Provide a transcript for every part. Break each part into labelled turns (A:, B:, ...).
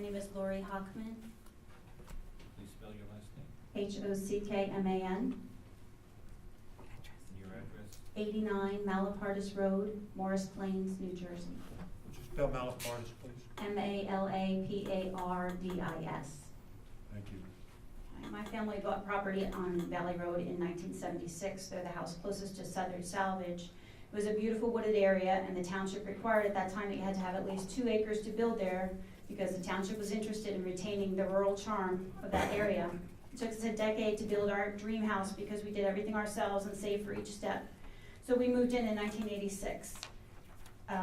A: name is Lori Hockman,
B: Please spell your last name.
A: Hockman,
B: And your address.
A: 89 Malapartis Road, Morris Plains, New Jersey.
C: Would you spell Malapartis, please?
A: Malapardis.
C: Thank you.
A: My family bought property on Valley Road in 1976. They're the house closest to Southern Salvage. It was a beautiful wooded area, and the township required at that time that you had to have at least 2 acres to build there because the township was interested in retaining the rural charm of that area. It took us a decade to build our dream house because we did everything ourselves and saved for each step. So we moved in 1986.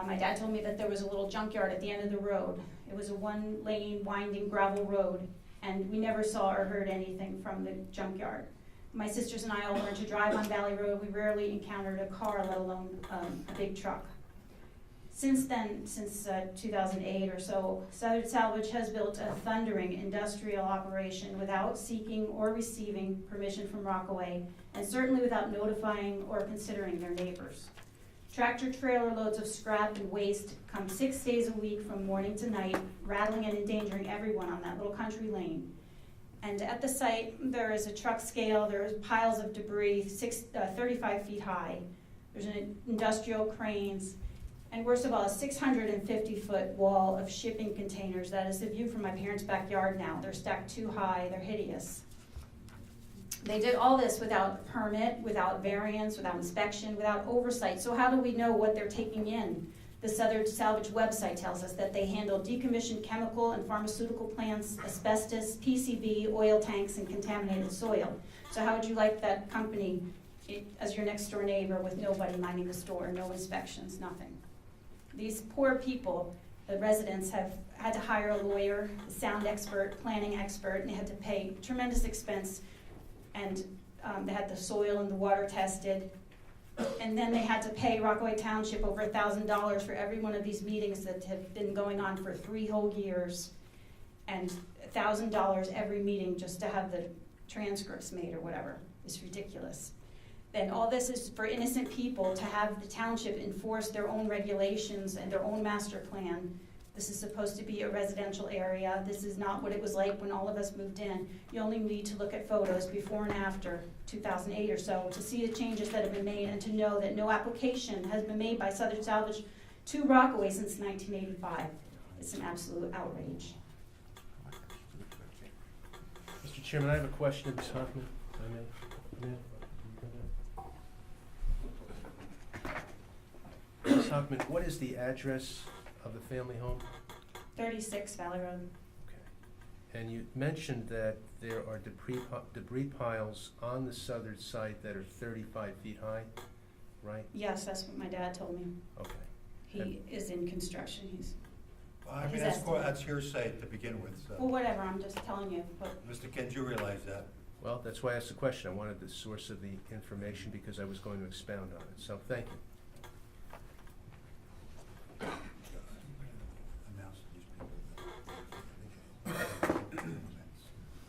A: My dad told me that there was a little junkyard at the end of the road. It was a 1-lane winding gravel road, and we never saw or heard anything from the junkyard. My sisters and I all learned to drive on Valley Road. We rarely encountered a car, let alone a big truck. Since then, since 2008 or so, Southern Salvage has built a thundering industrial operation without seeking or receiving permission from Rockaway, and certainly without notifying or considering their neighbors. Tractor trailer loads of scrap and waste come 6 days a week from morning to night, rattling and endangering everyone on that little country lane. And at the site, there is a truck scale, there's piles of debris 35 feet high. There's an industrial cranes, and worst of all, a 650-foot wall of shipping containers. That is the view from my parents' backyard now. They're stacked too high, they're hideous. They did all this without permit, without variance, without inspection, without oversight. So how do we know what they're taking in? The Southern Salvage website tells us that they handle decommissioned chemical and pharmaceutical plants, asbestos, PCB, oil tanks, and contaminated soil. So how would you like that company as your next door neighbor with nobody minding the store, no inspections, nothing? These poor people, the residents, have had to hire a lawyer, a sound expert, planning expert, and they had to pay tremendous expense, and they had the soil and the water tested. And then they had to pay Rockaway Township over $1,000 for every one of these meetings that have been going on for 3 whole years, and $1,000 every meeting just to have the transcripts made or whatever. It's ridiculous. Then all this is for innocent people to have the township enforce their own regulations and their own master plan. This is supposed to be a residential area. This is not what it was like when all of us moved in. You only need to look at photos before and after 2008 or so to see the changes that have been made and to know that no application has been made by Southern Salvage to Rockaway since 1985. It's an absolute outrage.
D: Mr. Chairman, I have a question of Ms. Hockman. Ms. Hockman, what is the address of the family home?
A: 36 Valley Road.
D: Okay. And you mentioned that there are debris piles on the southern site that are 35 feet high, right?
A: Yes, that's what my dad told me.
D: Okay.
A: He is in construction.
C: Well, I mean, that's hearsay to begin with. So.
A: Well, whatever, I'm just telling you. But
C: Mr. Kent, you realize that?
D: Well, that's why I asked the question. I wanted the source of the information because I was going to expound on it. So thank you.